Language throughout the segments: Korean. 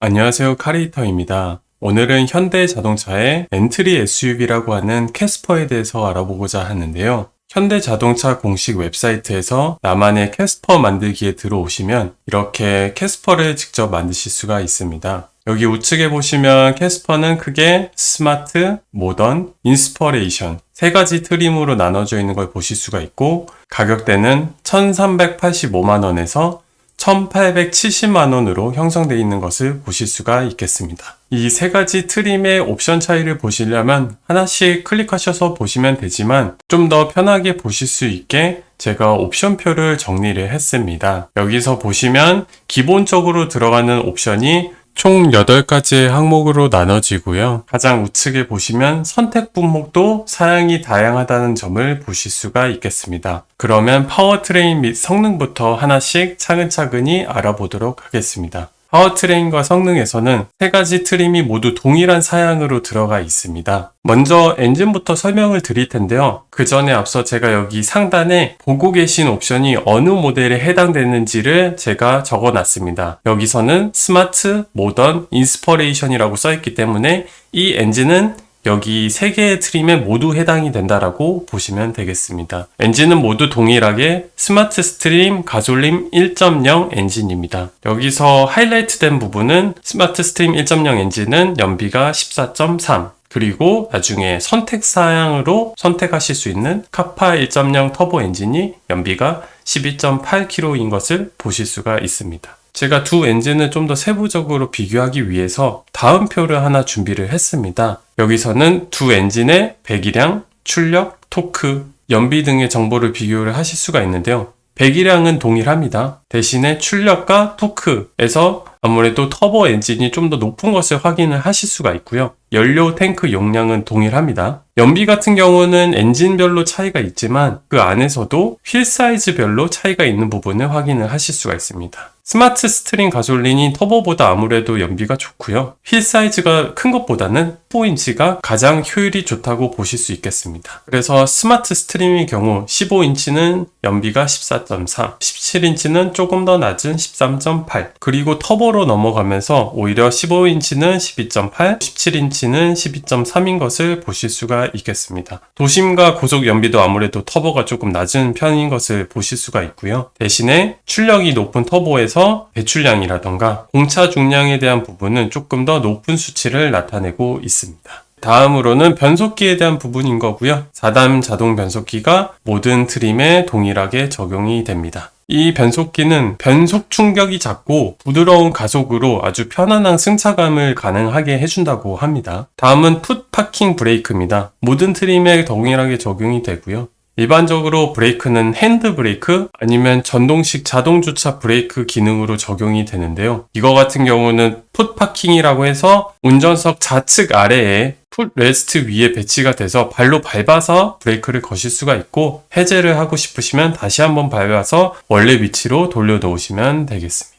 안녕하세요. 카리에이터입니다. 오늘은 현대자동차의 엔트리 SUV라고 하는 캐스퍼에 대해서 알아보고자 하는데요. 현대자동차 공식 웹사이트에서 나만의 캐스퍼 만들기에 들어오시면 이렇게 캐스퍼를 직접 만드실 수가 있습니다. 여기 우측에 보시면 캐스퍼는 크게 스마트, 모던, 인스퍼레이션 세 가지 트림으로 나눠져 있는 걸 보실 수가 있고, 가격대는 1,385만원에서 1,870만원으로 형성되어 있는 것을 보실 수가 있겠습니다. 이 세 가지 트림의 옵션 차이를 보시려면 하나씩 클릭하셔서 보시면 되지만 좀 더 편하게 보실 수 있게 제가 옵션표를 정리를 했습니다. 여기서 보시면 기본적으로 들어가는 옵션이 총 8가지의 항목으로 나눠지고요. 가장 우측에 보시면 선택 품목도 사양이 다양하다는 점을 보실 수가 있겠습니다. 그러면 파워트레인 및 성능부터 하나씩 차근차근히 알아보도록 하겠습니다. 파워트레인과 성능에서는 세 가지 트림이 모두 동일한 사양으로 들어가 있습니다. 먼저 엔진부터 설명을 드릴 텐데요. 그 전에 앞서 제가 여기 상단에 보고 계신 옵션이 어느 모델에 해당되는지를 제가 적어 놨습니다. 여기서는 스마트, 모던, 인스퍼레이션이라고 써있기 때문에 이 엔진은 여기 세 개의 트림에 모두 해당이 된다라고 보시면 되겠습니다. 엔진은 모두 동일하게 스마트 스트림 가솔린 1.0 엔진입니다. 여기서 하이라이트된 부분은 스마트 스트림 1.0 엔진은 연비가 14.3, 그리고 나중에 선택 사양으로 선택하실 수 있는 카파 1.0 터보 엔진이 연비가 12.8km인 것을 보실 수가 있습니다. 제가 두 엔진을 좀 더 세부적으로 비교하기 위해서 다음 표를 하나 준비를 했습니다. 여기서는 두 엔진의 배기량, 출력, 토크, 연비 등의 정보를 비교를 하실 수가 있는데요. 배기량은 동일합니다. 대신에 출력과 토크에서 아무래도 터보 엔진이 좀 더 높은 것을 확인을 하실 수가 있고요. 연료 탱크 용량은 동일합니다. 연비 같은 경우는 엔진별로 차이가 있지만 그 안에서도 휠 사이즈별로 차이가 있는 부분을 확인을 하실 수가 있습니다. 스마트 스트림 가솔린이 터보보다 아무래도 연비가 좋고요. 휠 사이즈가 큰 것보다는 15인치가 가장 효율이 좋다고 보실 수 있겠습니다. 그래서 스마트 스트림의 경우 15인치는 연비가 14.4, 17인치는 조금 더 낮은 13.8, 그리고 터보로 넘어가면서 오히려 15인치는 12.8, 17인치는 12.3인 것을 보실 수가 있겠습니다. 도심과 고속 연비도 아무래도 터보가 조금 낮은 편인 것을 보실 수가 있고요. 대신에 출력이 높은 터보에서 배출량이라던가 공차 중량에 대한 부분은 조금 더 높은 수치를 나타내고 있습니다. 다음으로는 변속기에 대한 부분인 거고요. 4단 자동 변속기가 모든 트림에 동일하게 적용이 됩니다. 이 변속기는 변속 충격이 작고 부드러운 가속으로 아주 편안한 승차감을 가능하게 해준다고 합니다. 다음은 풋 파킹 브레이크입니다. 모든 트림에 동일하게 적용이 되고요. 일반적으로 브레이크는 핸드 브레이크 아니면 전동식 자동 주차 브레이크 기능으로 적용이 되는데요. 이거 같은 경우는 풋 파킹이라고 해서 운전석 좌측 아래에 풋 레스트 위에 배치가 돼서 발로 밟아서 브레이크를 거실 수가 있고, 해제를 하고 싶으시면 다시 한번 밟아서 원래 위치로 돌려놓으시면 되겠습니다.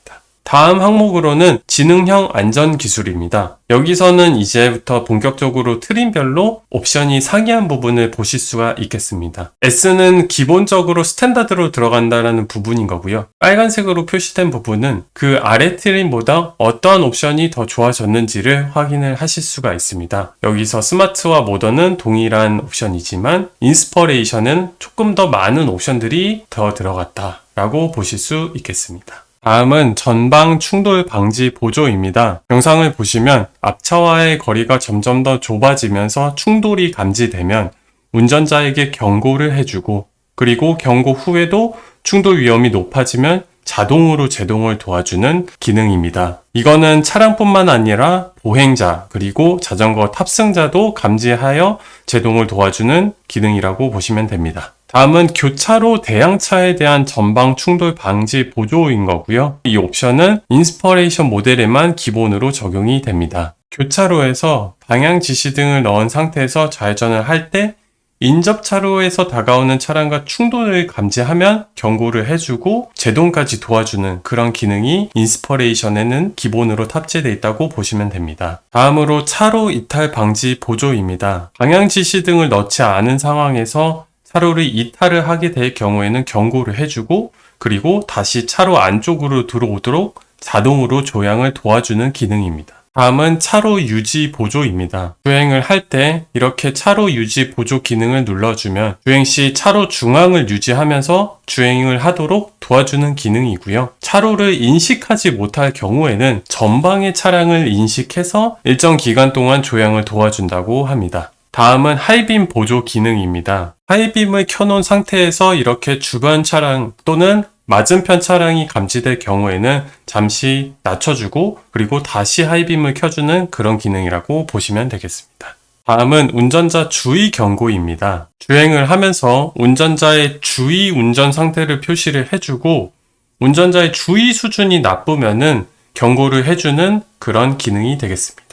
다음 항목으로는 지능형 안전 기술입니다. 여기서는 이제부터 본격적으로 트림별로 옵션이 상이한 부분을 보실 수가 있겠습니다. S는 기본적으로 스탠다드로 들어간다는 부분인 거고요. 빨간색으로 표시된 부분은 그 아래 트림보다 어떠한 옵션이 더 좋아졌는지를 확인을 하실 수가 있습니다. 여기서 스마트와 모던은 동일한 옵션이지만 인스퍼레이션은 조금 더 많은 옵션들이 더 들어갔다라고 보실 수 있겠습니다. 다음은 전방 충돌 방지 보조입니다. 영상을 보시면 앞차와의 거리가 점점 더 좁아지면서 충돌이 감지되면 운전자에게 경고를 해주고, 그리고 경고 후에도 충돌 위험이 높아지면 자동으로 제동을 도와주는 기능입니다. 이거는 차량뿐만 아니라 보행자 그리고 자전거 탑승자도 감지하여 제동을 도와주는 기능이라고 보시면 됩니다. 다음은 교차로 대형차에 대한 전방 충돌 방지 보조인 거고요. 이 옵션은 인스퍼레이션 모델에만 기본으로 적용이 됩니다. 교차로에서 방향 지시 등을 넣은 상태에서 좌회전을 할 때 인접차로에서 다가오는 차량과 충돌을 감지하면 경고를 해주고 제동까지 도와주는 그런 기능이 인스퍼레이션에는 기본으로 탑재되어 있다고 보시면 됩니다. 다음으로 차로 이탈 방지 보조입니다. 방향 지시 등을 넣지 않은 상황에서 차로를 이탈을 하게 될 경우에는 경고를 해주고, 그리고 다시 차로 안쪽으로 들어오도록 자동으로 조향을 도와주는 기능입니다. 다음은 차로 유지 보조입니다. 주행을 할 때 이렇게 차로 유지 보조 기능을 눌러주면 주행 시 차로 중앙을 유지하면서 주행을 하도록 도와주는 기능이고요. 차로를 인식하지 못할 경우에는 전방의 차량을 인식해서 일정 기간 동안 조향을 도와준다고 합니다. 다음은 하이빔 보조 기능입니다. 하이빔을 켜놓은 상태에서 이렇게 주변 차량 또는 맞은편 차량이 감지될 경우에는 잠시 낮춰주고 그리고 다시 하이빔을 켜주는 그런 기능이라고 보시면 되겠습니다. 다음은 운전자 주의 경고입니다. 주행을 하면서 운전자의 주의 운전 상태를 표시를 해주고 운전자의 주의 수준이 나쁘면은 경고를 해주는 그런 기능이 되겠습니다.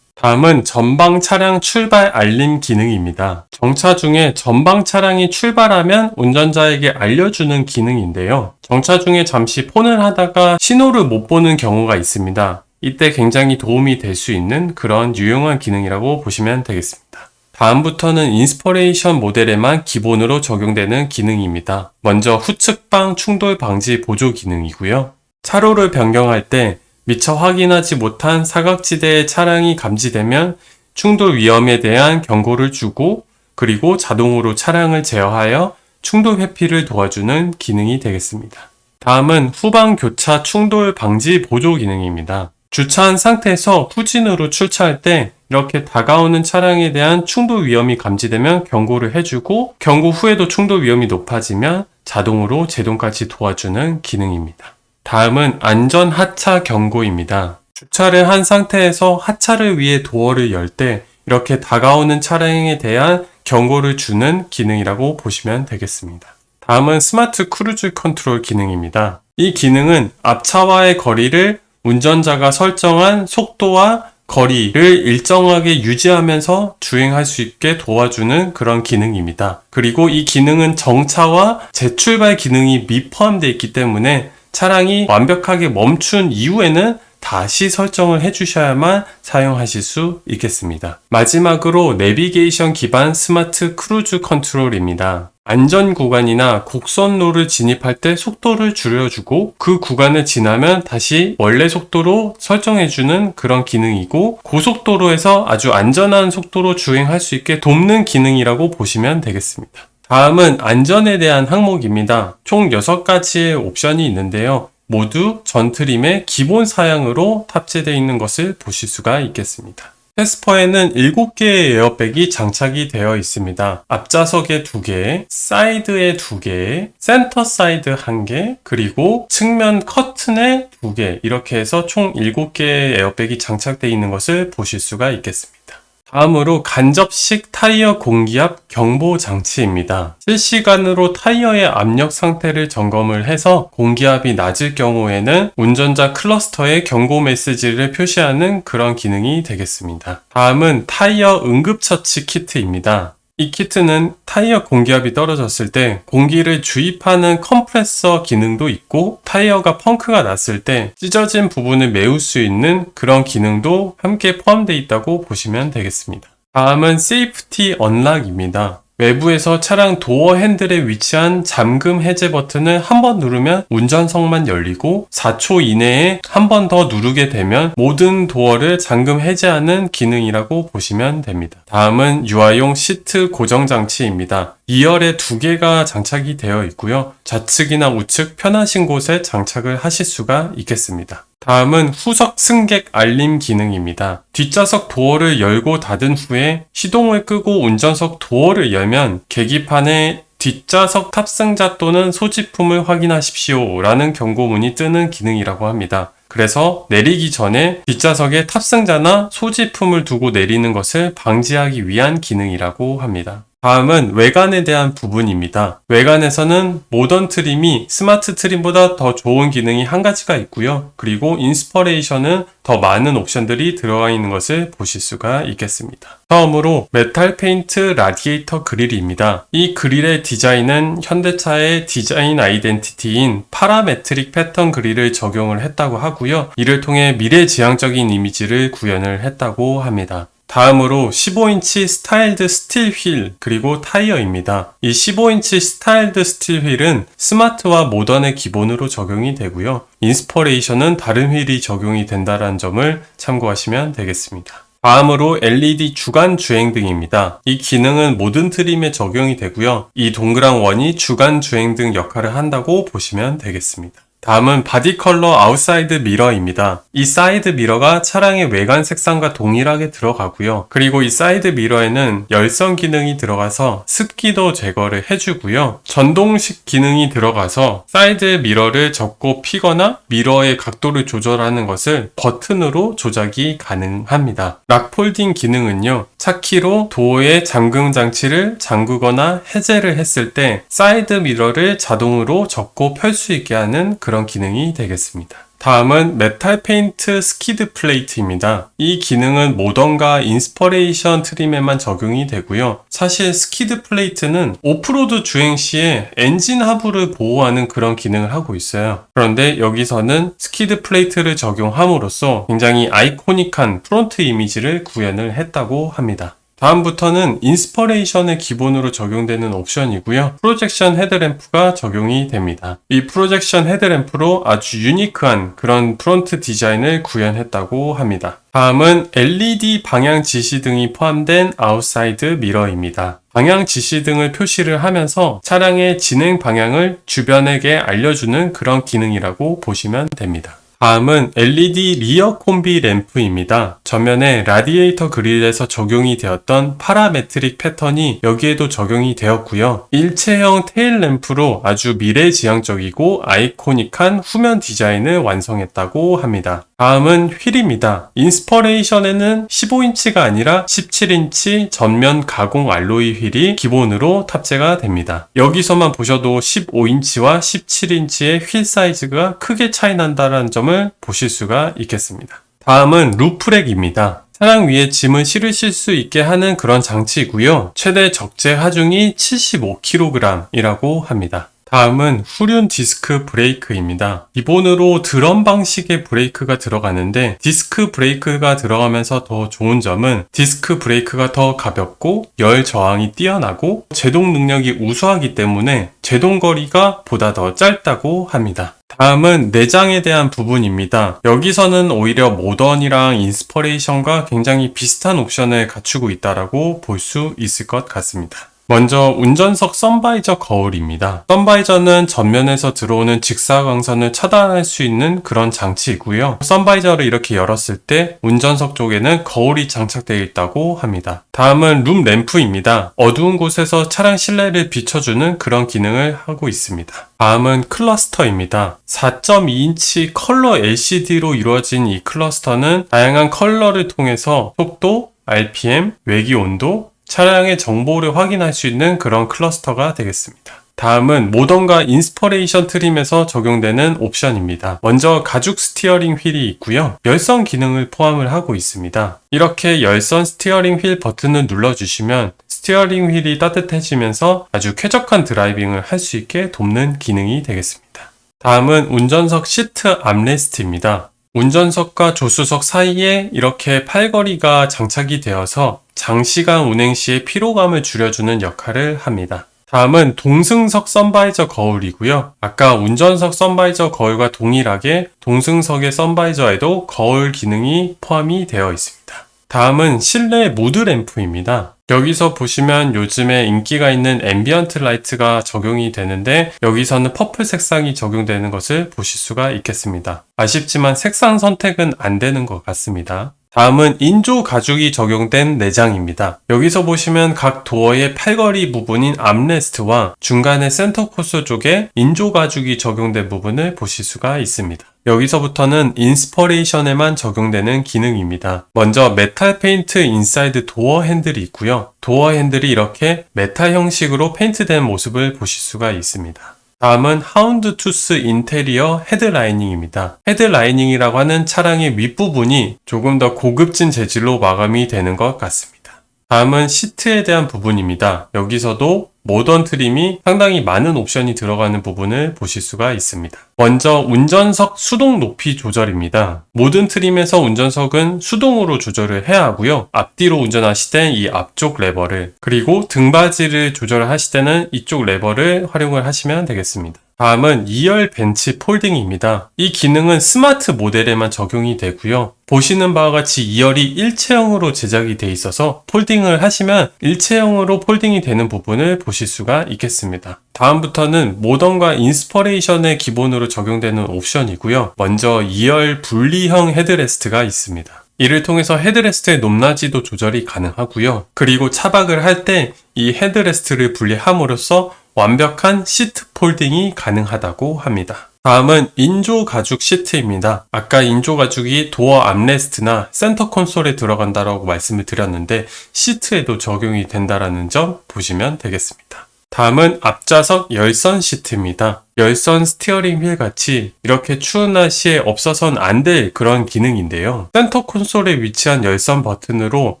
다음은 전방 차량 출발 알림 기능입니다. 정차 중에 전방 차량이 출발하면 운전자에게 알려주는 기능인데요. 정차 중에 잠시 폰을 하다가 신호를 못 보는 경우가 있습니다. 이때 굉장히 도움이 될 수 있는 그런 유용한 기능이라고 보시면 되겠습니다. 다음부터는 인스퍼레이션 모델에만 기본으로 적용되는 기능입니다. 먼저 후측방 충돌 방지 보조 기능이고요. 차로를 변경할 때 미처 확인하지 못한 사각지대의 차량이 감지되면 충돌 위험에 대한 경고를 주고 그리고 자동으로 차량을 제어하여 충돌 회피를 도와주는 기능이 되겠습니다. 다음은 후방 교차 충돌 방지 보조 기능입니다. 주차한 상태에서 후진으로 출차할 때 이렇게 다가오는 차량에 대한 충돌 위험이 감지되면 경고를 해주고 경고 후에도 충돌 위험이 높아지면 자동으로 제동까지 도와주는 기능입니다. 다음은 안전 하차 경고입니다. 주차를 한 상태에서 하차를 위해 도어를 열 때 이렇게 다가오는 차량에 대한 경고를 주는 기능이라고 보시면 되겠습니다. 다음은 스마트 크루즈 컨트롤 기능입니다. 이 기능은 앞차와의 거리를 운전자가 설정한 속도와 거리를 일정하게 유지하면서 주행할 수 있게 도와주는 그런 기능입니다. 그리고 이 기능은 정차와 재출발 기능이 미포함되어 있기 때문에 차량이 완벽하게 멈춘 이후에는 다시 설정을 해주셔야만 사용하실 수 있겠습니다. 마지막으로 내비게이션 기반 스마트 크루즈 컨트롤입니다. 안전 구간이나 곡선로를 진입할 때 속도를 줄여주고 그 구간을 지나면 다시 원래 속도로 설정해주는 그런 기능이고 고속도로에서 아주 안전한 속도로 주행할 수 있게 돕는 기능이라고 보시면 되겠습니다. 다음은 안전에 대한 항목입니다. 총 6가지의 옵션이 있는데요. 모두 전 트림의 기본 사양으로 탑재되어 있는 것을 보실 수가 있겠습니다. 캐스퍼에는 7개의 에어백이 장착이 되어 있습니다. 앞좌석에 2개, 사이드에 2개, 센터 사이드 1개, 그리고 측면 커튼에 2개 이렇게 해서 총 7개의 에어백이 장착되어 있는 것을 보실 수가 있겠습니다. 다음으로 간접식 타이어 공기압 경보 장치입니다. 실시간으로 타이어의 압력 상태를 점검을 해서 공기압이 낮을 경우에는 운전자 클러스터에 경고 메시지를 표시하는 그런 기능이 되겠습니다. 다음은 타이어 응급처치 키트입니다. 이 키트는 타이어 공기압이 떨어졌을 때 공기를 주입하는 컴프레서 기능도 있고 타이어가 펑크가 났을 때 찢어진 부분을 메울 수 있는 그런 기능도 함께 포함되어 있다고 보시면 되겠습니다. 다음은 세이프티 언락입니다. 외부에서 차량 도어 핸들에 위치한 잠금 해제 버튼을 한 번 누르면 운전석만 열리고 4초 이내에 한 번 더 누르게 되면 모든 도어를 잠금 해제하는 기능이라고 보시면 됩니다. 다음은 유아용 시트 고정 장치입니다. 2열에 2개가 장착이 되어 있고요. 좌측이나 우측 편하신 곳에 장착을 하실 수가 있겠습니다. 다음은 후석 승객 알림 기능입니다. 뒷좌석 도어를 열고 닫은 후에 시동을 끄고 운전석 도어를 열면 계기판에 뒷좌석 탑승자 또는 소지품을 확인하십시오 라는 경고문이 뜨는 기능이라고 합니다. 그래서 내리기 전에 뒷좌석에 탑승자나 소지품을 두고 내리는 것을 방지하기 위한 기능이라고 합니다. 다음은 외관에 대한 부분입니다. 외관에서는 모던 트림이 스마트 트림보다 더 좋은 기능이 한 가지가 있고요. 그리고 인스퍼레이션은 더 많은 옵션들이 들어가 있는 것을 보실 수가 있겠습니다. 처음으로 메탈 페인트 라디에이터 그릴입니다. 이 그릴의 디자인은 현대차의 디자인 아이덴티티인 파라메트릭 패턴 그릴을 적용을 했다고 하고요. 이를 통해 미래지향적인 이미지를 구현을 했다고 합니다. 다음으로 15인치 스타일드 스틸 휠 그리고 타이어입니다. 이 15인치 스타일드 스틸 휠은 스마트와 모던의 기본으로 적용이 되고요. 인스퍼레이션은 다른 휠이 적용이 된다는 점을 참고하시면 되겠습니다. 다음으로 LED 주간 주행등입니다. 이 기능은 모든 트림에 적용이 되고요. 이 동그란 원이 주간 주행등 역할을 한다고 보시면 되겠습니다. 다음은 바디 컬러 아웃사이드 미러입니다. 이 사이드 미러가 차량의 외관 색상과 동일하게 들어가고요. 그리고 이 사이드 미러에는 열선 기능이 들어가서 습기도 제거를 해주고요. 전동식 기능이 들어가서 사이드 미러를 접고 피거나 미러의 각도를 조절하는 것을 버튼으로 조작이 가능합니다. 락 폴딩 기능은요. 차키로 도어의 잠금 장치를 잠그거나 해제를 했을 때 사이드 미러를 자동으로 접고 펼 수 있게 하는 그런 기능이 되겠습니다. 다음은 메탈 페인트 스키드 플레이트입니다. 이 기능은 모던과 인스퍼레이션 트림에만 적용이 되고요. 사실 스키드 플레이트는 오프로드 주행 시에 엔진 하부를 보호하는 그런 기능을 하고 있어요. 그런데 여기서는 스키드 플레이트를 적용함으로써 굉장히 아이코닉한 프론트 이미지를 구현을 했다고 합니다. 다음부터는 인스퍼레이션의 기본으로 적용되는 옵션이고요. 프로젝션 헤드램프가 적용이 됩니다. 이 프로젝션 헤드램프로 아주 유니크한 그런 프론트 디자인을 구현했다고 합니다. 다음은 LED 방향 지시등이 포함된 아웃사이드 미러입니다. 방향 지시등을 표시를 하면서 차량의 진행 방향을 주변에게 알려주는 그런 기능이라고 보시면 됩니다. 다음은 LED 리어 콤비 램프입니다. 전면에 라디에이터 그릴에서 적용이 되었던 파라메트릭 패턴이 여기에도 적용이 되었고요. 일체형 테일 램프로 아주 미래지향적이고 아이코닉한 후면 디자인을 완성했다고 합니다. 다음은 휠입니다. 인스퍼레이션에는 15인치가 아니라 17인치 전면 가공 알로이 휠이 기본으로 탑재가 됩니다. 여기서만 보셔도 15인치와 17인치의 휠 사이즈가 크게 차이 난다는 점을 보실 수가 있겠습니다. 다음은 루프렉입니다. 차량 위에 짐을 실으실 수 있게 하는 그런 장치이고요. 최대 적재 하중이 75kg이라고 합니다. 다음은 후륜 디스크 브레이크입니다. 기본으로 드럼 방식의 브레이크가 들어가는데 디스크 브레이크가 들어가면서 더 좋은 점은 디스크 브레이크가 더 가볍고 열 저항이 뛰어나고 제동 능력이 우수하기 때문에 제동 거리가 보다 더 짧다고 합니다. 다음은 내장에 대한 부분입니다. 여기서는 오히려 모던이랑 인스퍼레이션과 굉장히 비슷한 옵션을 갖추고 있다고 볼 수 있을 것 같습니다. 먼저 운전석 선바이저 거울입니다. 선바이저는 전면에서 들어오는 직사광선을 차단할 수 있는 그런 장치이고요. 선바이저를 이렇게 열었을 때 운전석 쪽에는 거울이 장착되어 있다고 합니다. 다음은 룸 램프입니다. 어두운 곳에서 차량 실내를 비춰주는 그런 기능을 하고 있습니다. 다음은 클러스터입니다. 4.2인치 컬러 LCD로 이루어진 이 클러스터는 다양한 컬러를 통해서 속도, RPM, 외기 온도, 차량의 정보를 확인할 수 있는 그런 클러스터가 되겠습니다. 다음은 모던과 인스퍼레이션 트림에서 적용되는 옵션입니다. 먼저 가죽 스티어링 휠이 있고요. 열선 기능을 포함을 하고 있습니다. 이렇게 열선 스티어링 휠 버튼을 눌러주시면 스티어링 휠이 따뜻해지면서 아주 쾌적한 드라이빙을 할 수 있게 돕는 기능이 되겠습니다. 다음은 운전석 시트 암레스트입니다. 운전석과 조수석 사이에 이렇게 팔걸이가 장착이 되어서 장시간 운행 시의 피로감을 줄여주는 역할을 합니다. 다음은 동승석 선바이저 거울이고요. 아까 운전석 선바이저 거울과 동일하게 동승석의 선바이저에도 거울 기능이 포함이 되어 있습니다. 다음은 실내 무드 램프입니다. 여기서 보시면 요즘에 인기가 있는 앰비언트 라이트가 적용이 되는데 여기서는 퍼플 색상이 적용되는 것을 보실 수가 있겠습니다. 아쉽지만 색상 선택은 안 되는 것 같습니다. 다음은 인조 가죽이 적용된 내장입니다. 여기서 보시면 각 도어의 팔걸이 부분인 암레스트와 중간의 센터 콘솔 쪽에 인조 가죽이 적용된 부분을 보실 수가 있습니다. 여기서부터는 인스퍼레이션에만 적용되는 기능입니다. 먼저 메탈 페인트 인사이드 도어 핸들이 있고요. 도어 핸들이 이렇게 메탈 형식으로 페인트된 모습을 보실 수가 있습니다. 다음은 하운드 투스 인테리어 헤드라이닝입니다. 헤드라이닝이라고 하는 차량의 윗부분이 조금 더 고급진 재질로 마감이 되는 것 같습니다. 다음은 시트에 대한 부분입니다. 여기서도 모던 트림이 상당히 많은 옵션이 들어가는 부분을 보실 수가 있습니다. 먼저 운전석 수동 높이 조절입니다. 모든 트림에서 운전석은 수동으로 조절을 해야 하고요. 앞뒤로 운전하실 때 이 앞쪽 레버를, 그리고 등받이를 조절하실 때는 이쪽 레버를 활용을 하시면 되겠습니다. 다음은 2열 벤치 폴딩입니다. 이 기능은 스마트 모델에만 적용이 되고요. 보시는 바와 같이 2열이 일체형으로 제작이 되어 있어서 폴딩을 하시면 일체형으로 폴딩이 되는 부분을 보실 수가 있겠습니다. 다음부터는 모던과 인스퍼레이션의 기본으로 적용되는 옵션이고요. 먼저 2열 분리형 헤드레스트가 있습니다. 이를 통해서 헤드레스트의 높낮이도 조절이 가능하고요. 그리고 차박을 할 때 이 헤드레스트를 분리함으로써 완벽한 시트 폴딩이 가능하다고 합니다. 다음은 인조 가죽 시트입니다. 아까 인조 가죽이 도어 암레스트나 센터 콘솔에 들어간다라고 말씀을 드렸는데 시트에도 적용이 된다라는 점 보시면 되겠습니다. 다음은 앞좌석 열선 시트입니다. 열선 스티어링 휠 같이 이렇게 추운 날씨에 없어서는 안 될 그런 기능인데요. 센터 콘솔에 위치한 열선 버튼으로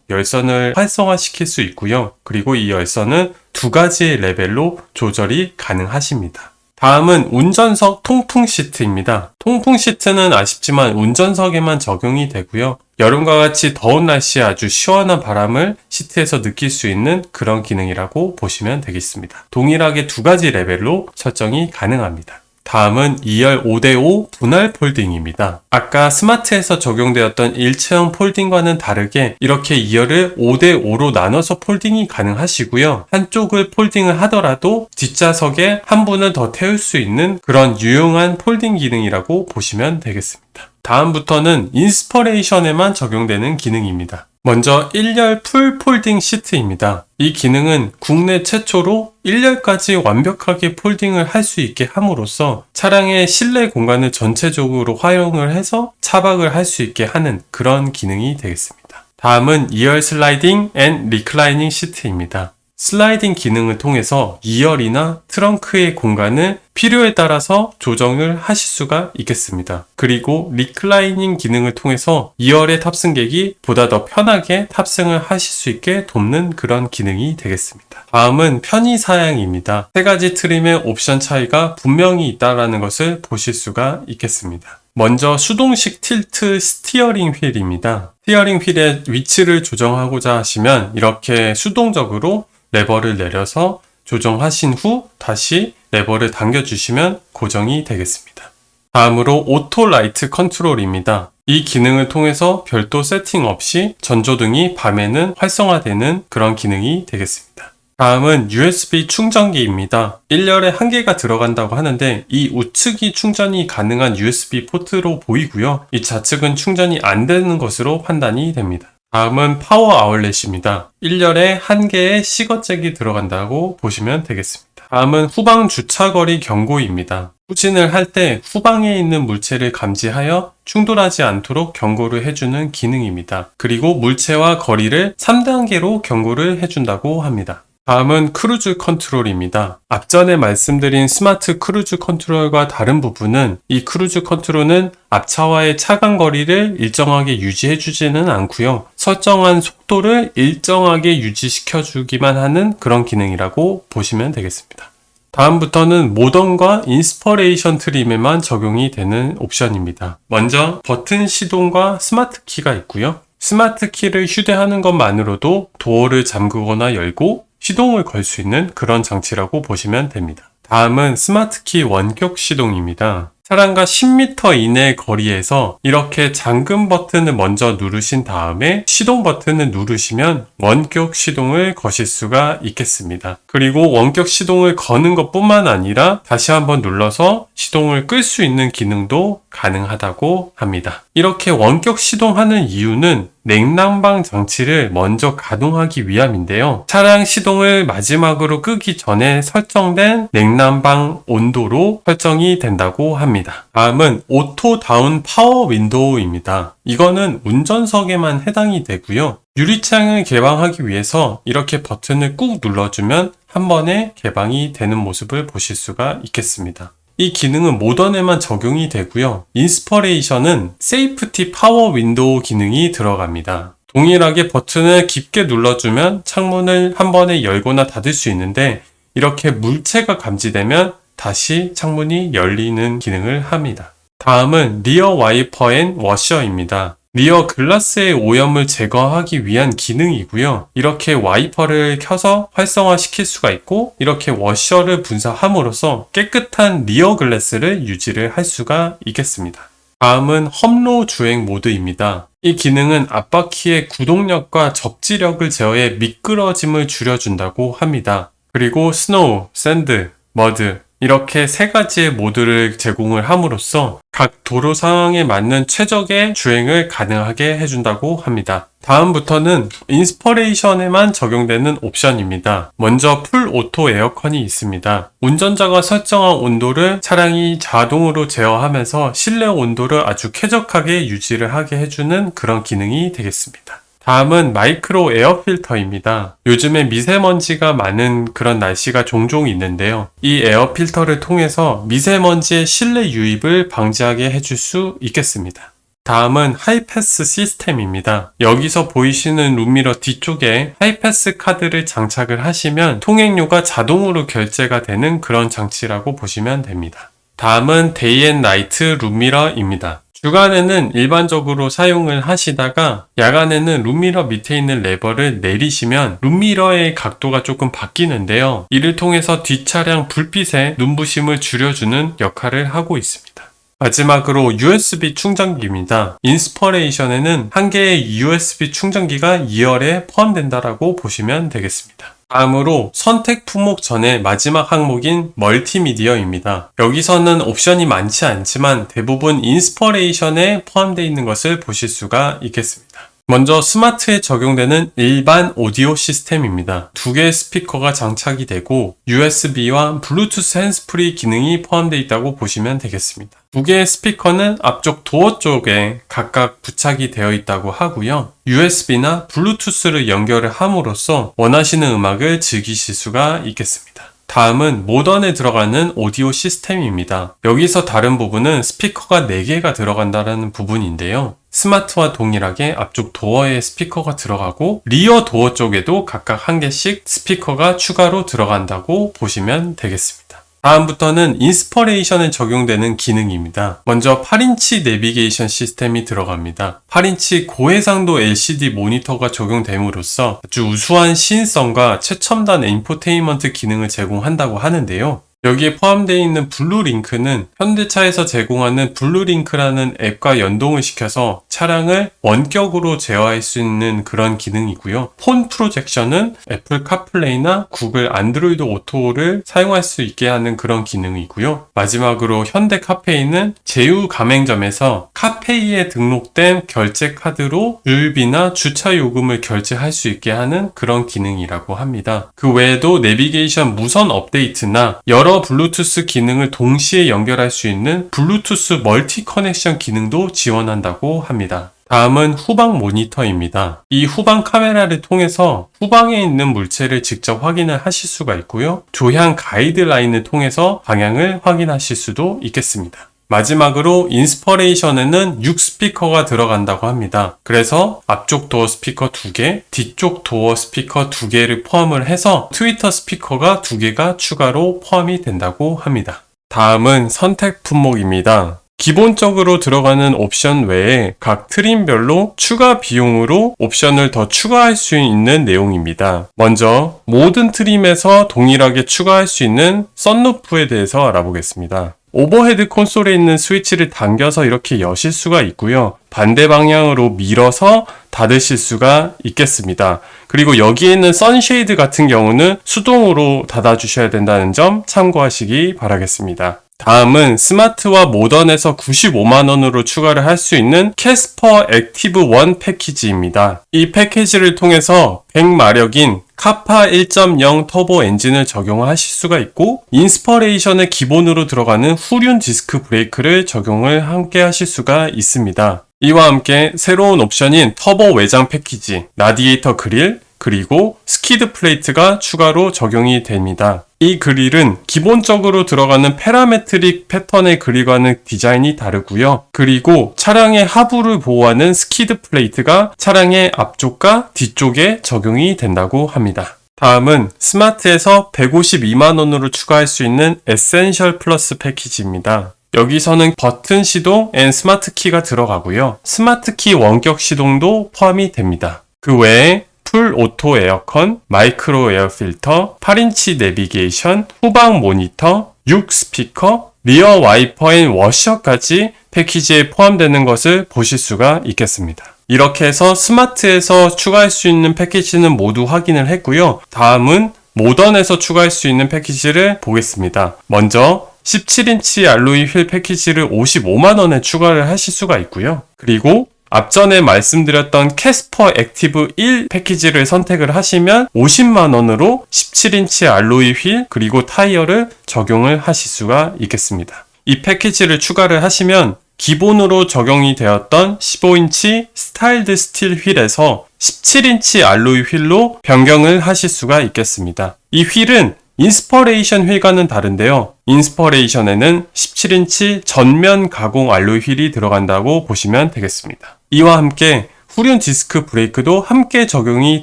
열선을 활성화시킬 수 있고요. 그리고 이 열선은 두 가지의 레벨로 조절이 가능하십니다. 다음은 운전석 통풍 시트입니다. 통풍 시트는 아쉽지만 운전석에만 적용이 되고요. 여름과 같이 더운 날씨에 아주 시원한 바람을 시트에서 느낄 수 있는 그런 기능이라고 보시면 되겠습니다. 동일하게 두 가지 레벨로 설정이 가능합니다. 다음은 2열 5대5 분할 폴딩입니다. 아까 스마트에서 적용되었던 일체형 폴딩과는 다르게 이렇게 2열을 5대5로 나눠서 폴딩이 가능하시고요. 한쪽을 폴딩을 하더라도 뒷좌석에 한 분을 더 태울 수 있는 그런 유용한 폴딩 기능이라고 보시면 되겠습니다. 다음부터는 인스퍼레이션에만 적용되는 기능입니다. 먼저 1열 풀 폴딩 시트입니다. 이 기능은 국내 최초로 1열까지 완벽하게 폴딩을 할 수 있게 함으로써 차량의 실내 공간을 전체적으로 활용을 해서 차박을 할 수 있게 하는 그런 기능이 되겠습니다. 다음은 2열 슬라이딩 앤 리클라이닝 시트입니다. 슬라이딩 기능을 통해서 2열이나 트렁크의 공간을 필요에 따라서 조정을 하실 수가 있겠습니다. 그리고 리클라이닝 기능을 통해서 2열의 탑승객이 보다 더 편하게 탑승을 하실 수 있게 돕는 그런 기능이 되겠습니다. 다음은 편의 사양입니다. 세 가지 트림의 옵션 차이가 분명히 있다는 것을 보실 수가 있겠습니다. 먼저 수동식 틸트 스티어링 휠입니다. 스티어링 휠의 위치를 조정하고자 하시면 이렇게 수동적으로 레버를 내려서 조정하신 후 다시 레버를 당겨주시면 고정이 되겠습니다. 다음으로 오토 라이트 컨트롤입니다. 이 기능을 통해서 별도 세팅 없이 전조등이 밤에는 활성화되는 그런 기능이 되겠습니다. 다음은 USB 충전기입니다. 1열에 한 개가 들어간다고 하는데 이 우측이 충전이 가능한 USB 포트로 보이고요. 이 좌측은 충전이 안 되는 것으로 판단이 됩니다. 다음은 파워 아울렛입니다. 1열에 한 개의 시거잭이 들어간다고 보시면 되겠습니다. 다음은 후방 주차거리 경고입니다. 후진을 할 때 후방에 있는 물체를 감지하여 충돌하지 않도록 경고를 해주는 기능입니다. 그리고 물체와 거리를 3단계로 경고를 해준다고 합니다. 다음은 크루즈 컨트롤입니다. 앞전에 말씀드린 스마트 크루즈 컨트롤과 다른 부분은 이 크루즈 컨트롤은 앞차와의 차간 거리를 일정하게 유지해주지는 않고요. 설정한 속도를 일정하게 유지시켜주기만 하는 그런 기능이라고 보시면 되겠습니다. 다음부터는 모던과 인스퍼레이션 트림에만 적용이 되는 옵션입니다. 먼저 버튼 시동과 스마트 키가 있고요. 스마트 키를 휴대하는 것만으로도 도어를 잠그거나 열고 시동을 걸 수 있는 그런 장치라고 보시면 됩니다. 다음은 스마트키 원격 시동입니다. 차량과 10m 이내 거리에서 이렇게 잠금 버튼을 먼저 누르신 다음에 시동 버튼을 누르시면 원격 시동을 거실 수가 있겠습니다. 그리고 원격 시동을 거는 것뿐만 아니라 다시 한번 눌러서 시동을 끌 수 있는 기능도 가능하다고 합니다. 이렇게 원격 시동하는 이유는 냉난방 장치를 먼저 가동하기 위함인데요. 차량 시동을 마지막으로 끄기 전에 설정된 냉난방 온도로 설정이 된다고 합니다. 다음은 오토 다운 파워 윈도우입니다. 이거는 운전석에만 해당이 되고요. 유리창을 개방하기 위해서 이렇게 버튼을 꾹 눌러주면 한 번에 개방이 되는 모습을 보실 수가 있겠습니다. 이 기능은 모던에만 적용이 되고요. 인스퍼레이션은 세이프티 파워 윈도우 기능이 들어갑니다. 동일하게 버튼을 깊게 눌러주면 창문을 한 번에 열거나 닫을 수 있는데 이렇게 물체가 감지되면 다시 창문이 열리는 기능을 합니다. 다음은 리어 와이퍼 앤 워셔입니다. 리어 글라스의 오염을 제거하기 위한 기능이고요. 이렇게 와이퍼를 켜서 활성화시킬 수가 있고 이렇게 워셔를 분사함으로써 깨끗한 리어 글라스를 유지를 할 수가 있겠습니다. 다음은 험로 주행 모드입니다. 이 기능은 앞바퀴의 구동력과 접지력을 제어해 미끄러짐을 줄여준다고 합니다. 그리고 스노우, 샌드, 머드 이렇게 세 가지의 모드를 제공을 함으로써 각 도로 상황에 맞는 최적의 주행을 가능하게 해준다고 합니다. 다음부터는 인스퍼레이션에만 적용되는 옵션입니다. 먼저 풀 오토 에어컨이 있습니다. 운전자가 설정한 온도를 차량이 자동으로 제어하면서 실내 온도를 아주 쾌적하게 유지를 하게 해주는 그런 기능이 되겠습니다. 다음은 마이크로 에어 필터입니다. 요즘에 미세먼지가 많은 그런 날씨가 종종 있는데요. 이 에어 필터를 통해서 미세먼지의 실내 유입을 방지하게 해줄 수 있겠습니다. 다음은 하이패스 시스템입니다. 여기서 보이시는 룸미러 뒤쪽에 하이패스 카드를 장착을 하시면 통행료가 자동으로 결제가 되는 그런 장치라고 보시면 됩니다. 다음은 데이 앤 나이트 룸미러입니다. 주간에는 일반적으로 사용을 하시다가 야간에는 룸미러 밑에 있는 레버를 내리시면 룸미러의 각도가 조금 바뀌는데요. 이를 통해서 뒷차량 불빛의 눈부심을 줄여주는 역할을 하고 있습니다. 마지막으로 USB 충전기입니다. 인스퍼레이션에는 한 개의 USB 충전기가 2열에 포함된다라고 보시면 되겠습니다. 다음으로 선택 품목 전의 마지막 항목인 멀티미디어입니다. 여기서는 옵션이 많지 않지만 대부분 인스퍼레이션에 포함되어 있는 것을 보실 수가 있겠습니다. 먼저 스마트에 적용되는 일반 오디오 시스템입니다. 두 개의 스피커가 장착이 되고 USB와 블루투스 핸즈프리 기능이 포함되어 있다고 보시면 되겠습니다. 두 개의 스피커는 앞쪽 도어 쪽에 각각 부착이 되어 있다고 하고요. USB나 블루투스를 연결을 함으로써 원하시는 음악을 즐기실 수가 있겠습니다. 다음은 모던에 들어가는 오디오 시스템입니다. 여기서 다른 부분은 스피커가 4개가 들어간다는 부분인데요. 스마트와 동일하게 앞쪽 도어에 스피커가 들어가고 리어 도어 쪽에도 각각 1개씩 스피커가 추가로 들어간다고 보시면 되겠습니다. 다음부터는 인스퍼레이션에 적용되는 기능입니다. 먼저 8인치 내비게이션 시스템이 들어갑니다. 8인치 고해상도 LCD 모니터가 적용됨으로써 아주 우수한 시인성과 최첨단 인포테인먼트 기능을 제공한다고 하는데요. 여기에 포함되어 있는 블루링크는 현대차에서 제공하는 블루링크라는 앱과 연동을 시켜서 차량을 원격으로 제어할 수 있는 그런 기능이고요. 폰 프로젝션은 애플 카플레이나 구글 안드로이드 오토를 사용할 수 있게 하는 그런 기능이고요. 마지막으로 현대 카페이는 제휴 가맹점에서 카페이에 등록된 결제 카드로 유류비나 주차 요금을 결제할 수 있게 하는 그런 기능이라고 합니다. 그 외에도 내비게이션 무선 업데이트나 여러 블루투스 기능을 동시에 연결할 수 있는 블루투스 멀티 커넥션 기능도 지원한다고 합니다. 다음은 후방 모니터입니다. 이 후방 카메라를 통해서 후방에 있는 물체를 직접 확인을 하실 수가 있고요. 조향 가이드라인을 통해서 방향을 확인하실 수도 있겠습니다. 마지막으로 인스퍼레이션에는 6스피커가 들어간다고 합니다. 그래서 앞쪽 도어 스피커 2개, 뒤쪽 도어 스피커 2개를 포함을 해서 트위터 스피커가 2개가 추가로 포함이 된다고 합니다. 다음은 선택 품목입니다. 기본적으로 들어가는 옵션 외에 각 트림별로 추가 비용으로 옵션을 더 추가할 수 있는 내용입니다. 먼저 모든 트림에서 동일하게 추가할 수 있는 썬루프에 대해서 알아보겠습니다. 오버헤드 콘솔에 있는 스위치를 당겨서 이렇게 여실 수가 있고요. 반대 방향으로 밀어서 닫으실 수가 있겠습니다. 그리고 여기에 있는 선쉐이드 같은 경우는 수동으로 닫아주셔야 된다는 점 참고하시기 바라겠습니다. 다음은 스마트와 모던에서 95만원으로 추가를 할 수 있는 캐스퍼 액티브 1 패키지입니다. 이 패키지를 통해서 100마력인 카파 1.0 터보 엔진을 적용하실 수가 있고 인스퍼레이션의 기본으로 들어가는 후륜 디스크 브레이크를 적용을 함께 하실 수가 있습니다. 이와 함께 새로운 옵션인 터보 외장 패키지, 라디에이터 그릴, 그리고 스키드 플레이트가 추가로 적용이 됩니다. 이 그릴은 기본적으로 들어가는 파라메트릭 패턴의 그릴과는 디자인이 다르고요. 그리고 차량의 하부를 보호하는 스키드 플레이트가 차량의 앞쪽과 뒤쪽에 적용이 된다고 합니다. 다음은 스마트에서 152만원으로 추가할 수 있는 에센셜 플러스 패키지입니다. 여기서는 버튼 시동 앤 스마트 키가 들어가고요. 스마트 키 원격 시동도 포함이 됩니다. 그 외에 풀 오토 에어컨, 마이크로 에어 필터, 8인치 내비게이션, 후방 모니터, 6 스피커, 리어 와이퍼 앤 워셔까지 패키지에 포함되는 것을 보실 수가 있겠습니다. 이렇게 해서 스마트에서 추가할 수 있는 패키지는 모두 확인을 했고요. 다음은 모던에서 추가할 수 있는 패키지를 보겠습니다. 먼저 17인치 알로이 휠 패키지를 55만원에 추가를 하실 수가 있고요. 그리고 앞전에 말씀드렸던 캐스퍼 액티브 1 패키지를 선택을 하시면 50만원으로 17인치 알로이 휠 그리고 타이어를 적용을 하실 수가 있겠습니다. 이 패키지를 추가를 하시면 기본으로 적용이 되었던 15인치 스타일드 스틸 휠에서 17인치 알로이 휠로 변경을 하실 수가 있겠습니다. 이 휠은 인스퍼레이션 휠과는 다른데요. 인스퍼레이션에는 17인치 전면 가공 알로이 휠이 들어간다고 보시면 되겠습니다. 이와 함께 후륜 디스크 브레이크도 함께 적용이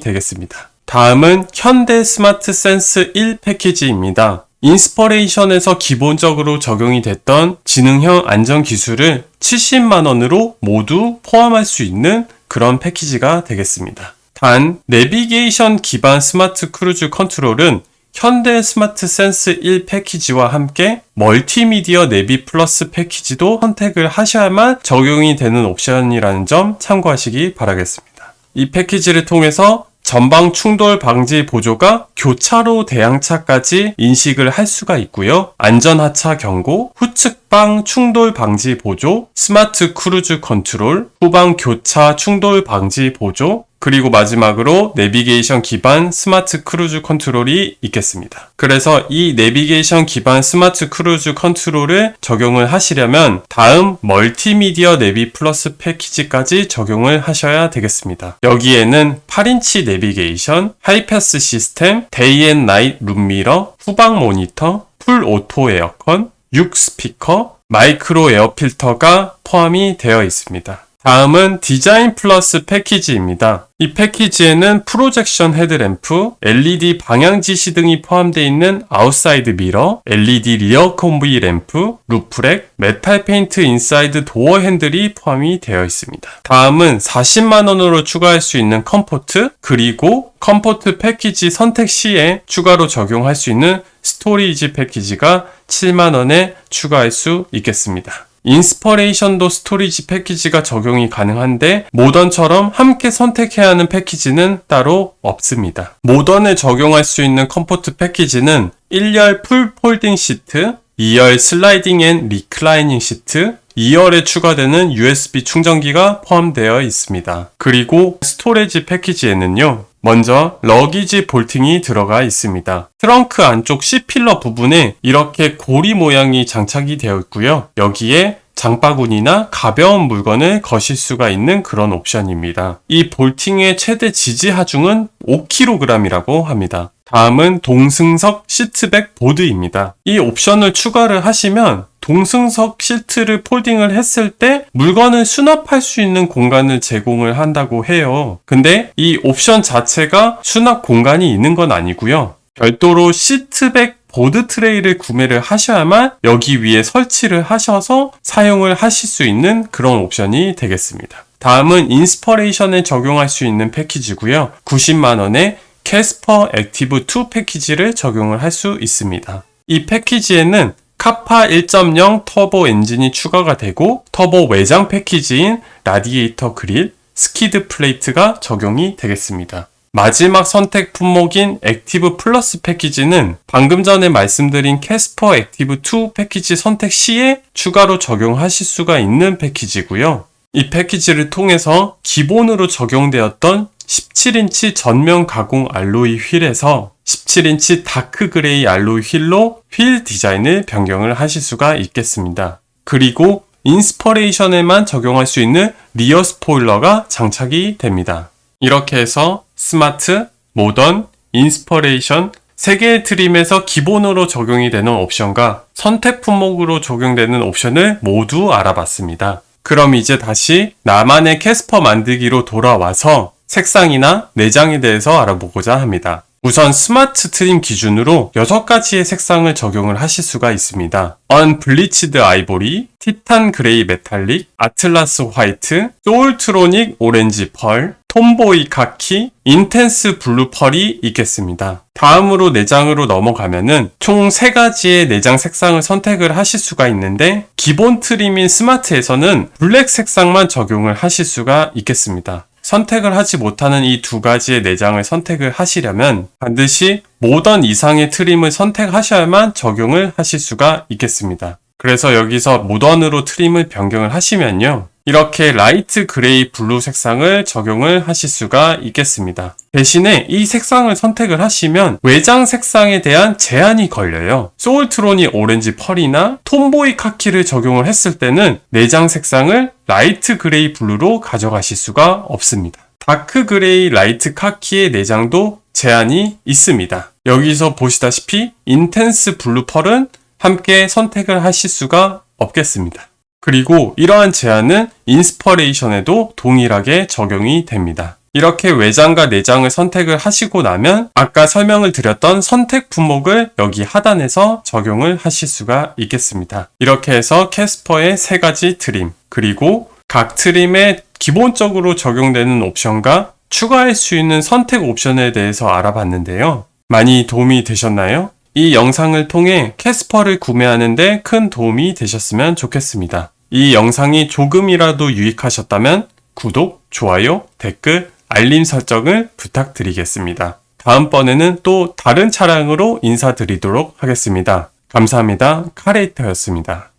되겠습니다. 다음은 현대 스마트 센스 1 패키지입니다. 인스퍼레이션에서 기본적으로 적용이 됐던 지능형 안전 기술을 70만원으로 모두 포함할 수 있는 그런 패키지가 되겠습니다. 단, 내비게이션 기반 스마트 크루즈 컨트롤은 현대 스마트 센스 1 패키지와 함께 멀티미디어 내비 플러스 패키지도 선택을 하셔야만 적용이 되는 옵션이라는 점 참고하시기 바라겠습니다. 이 패키지를 통해서 전방 충돌 방지 보조가 교차로 대항차까지 인식을 할 수가 있고요. 안전하차 경고, 후측방 충돌 방지 보조, 스마트 크루즈 컨트롤, 후방 교차 충돌 방지 보조, 그리고 마지막으로 내비게이션 기반 스마트 크루즈 컨트롤이 있겠습니다. 그래서 이 내비게이션 기반 스마트 크루즈 컨트롤을 적용을 하시려면 다음 멀티미디어 내비 플러스 패키지까지 적용을 하셔야 되겠습니다. 여기에는 8인치 내비게이션, 하이패스 시스템, 데이 앤 나잇 룸미러, 후방 모니터, 풀 오토 에어컨, 6 스피커, 마이크로 에어 필터가 포함이 되어 있습니다. 다음은 디자인 플러스 패키지입니다. 이 패키지에는 프로젝션 헤드램프, LED 방향 지시 등이 포함되어 있는 아웃사이드 미러, LED 리어 콤비 램프, 루프렉, 메탈 페인트 인사이드 도어 핸들이 포함이 되어 있습니다. 다음은 40만원으로 추가할 수 있는 컴포트, 그리고 컴포트 패키지 선택 시에 추가로 적용할 수 있는 스토리지 패키지가 7만원에 추가할 수 있겠습니다. 인스퍼레이션도 스토리지 패키지가 적용이 가능한데 모던처럼 함께 선택해야 하는 패키지는 따로 없습니다. 모던에 적용할 수 있는 컴포트 패키지는 1열 풀 폴딩 시트, 2열 슬라이딩 앤 리클라이닝 시트, 2열에 추가되는 USB 충전기가 포함되어 있습니다. 그리고 스토리지 패키지에는요. 먼저 러기지 볼팅이 들어가 있습니다. 트렁크 안쪽 C필러 부분에 이렇게 고리 모양이 장착이 되어 있고요. 여기에 장바구니나 가벼운 물건을 거실 수가 있는 그런 옵션입니다. 이 볼팅의 최대 지지 하중은 5kg이라고 합니다. 다음은 동승석 시트백 보드입니다. 이 옵션을 추가를 하시면 동승석 시트를 폴딩을 했을 때 물건을 수납할 수 있는 공간을 제공을 한다고 해요. 근데 이 옵션 자체가 수납 공간이 있는 건 아니고요. 별도로 시트백 보드 트레이를 구매를 하셔야만 여기 위에 설치를 하셔서 사용을 하실 수 있는 그런 옵션이 되겠습니다. 다음은 인스퍼레이션에 적용할 수 있는 패키지고요. 90만원에 캐스퍼 액티브 2 패키지를 적용을 할 수 있습니다. 이 패키지에는 카파 1.0 터보 엔진이 추가가 되고 터보 외장 패키지인 라디에이터 그릴, 스키드 플레이트가 적용이 되겠습니다. 마지막 선택 품목인 액티브 플러스 패키지는 방금 전에 말씀드린 캐스퍼 액티브 2 패키지 선택 시에 추가로 적용하실 수가 있는 패키지고요. 이 패키지를 통해서 기본으로 적용되었던 17인치 전면 가공 알로이 휠에서 17인치 다크 그레이 알로이 휠로 휠 디자인을 변경을 하실 수가 있겠습니다. 그리고 인스퍼레이션에만 적용할 수 있는 리어 스포일러가 장착이 됩니다. 이렇게 해서 스마트, 모던, 인스퍼레이션 3개의 트림에서 기본으로 적용이 되는 옵션과 선택 품목으로 적용되는 옵션을 모두 알아봤습니다. 그럼 이제 다시 나만의 캐스퍼 만들기로 돌아와서 색상이나 내장에 대해서 알아보고자 합니다. 우선 스마트 트림 기준으로 6가지의 색상을 적용을 하실 수가 있습니다. 언블리치드 아이보리, 티탄 그레이 메탈릭, 아틀라스 화이트, 소울트로닉 오렌지 펄, 톰보이 카키, 인텐스 블루 펄이 있겠습니다. 다음으로 내장으로 넘어가면은 총 3가지의 내장 색상을 선택을 하실 수가 있는데 기본 트림인 스마트에서는 블랙 색상만 적용을 하실 수가 있겠습니다. 선택을 하지 못하는 이 2가지의 내장을 선택을 하시려면 반드시 모던 이상의 트림을 선택하셔야만 적용을 하실 수가 있겠습니다. 그래서 여기서 모던으로 트림을 변경을 하시면요. 이렇게 라이트 그레이 블루 색상을 적용을 하실 수가 있겠습니다. 대신에 이 색상을 선택을 하시면 외장 색상에 대한 제한이 걸려요. 소울트로닉 오렌지 펄이나 톰보이 카키를 적용을 했을 때는 내장 색상을 라이트 그레이 블루로 가져가실 수가 없습니다. 다크 그레이 라이트 카키의 내장도 제한이 있습니다. 여기서 보시다시피 인텐스 블루 펄은 함께 선택을 하실 수가 없겠습니다. 그리고 이러한 제한은 인스퍼레이션에도 동일하게 적용이 됩니다. 이렇게 외장과 내장을 선택을 하시고 나면 아까 설명을 드렸던 선택 품목을 여기 하단에서 적용을 하실 수가 있겠습니다. 이렇게 해서 캐스퍼의 3가지 트림, 그리고 각 트림에 기본적으로 적용되는 옵션과 추가할 수 있는 선택 옵션에 대해서 알아봤는데요. 많이 도움이 되셨나요? 이 영상을 통해 캐스퍼를 구매하는데 큰 도움이 되셨으면 좋겠습니다. 이 영상이 조금이라도 유익하셨다면 구독, 좋아요, 댓글, 알림 설정을 부탁드리겠습니다. 다음번에는 또 다른 차량으로 인사드리도록 하겠습니다. 감사합니다. 카레이터였습니다.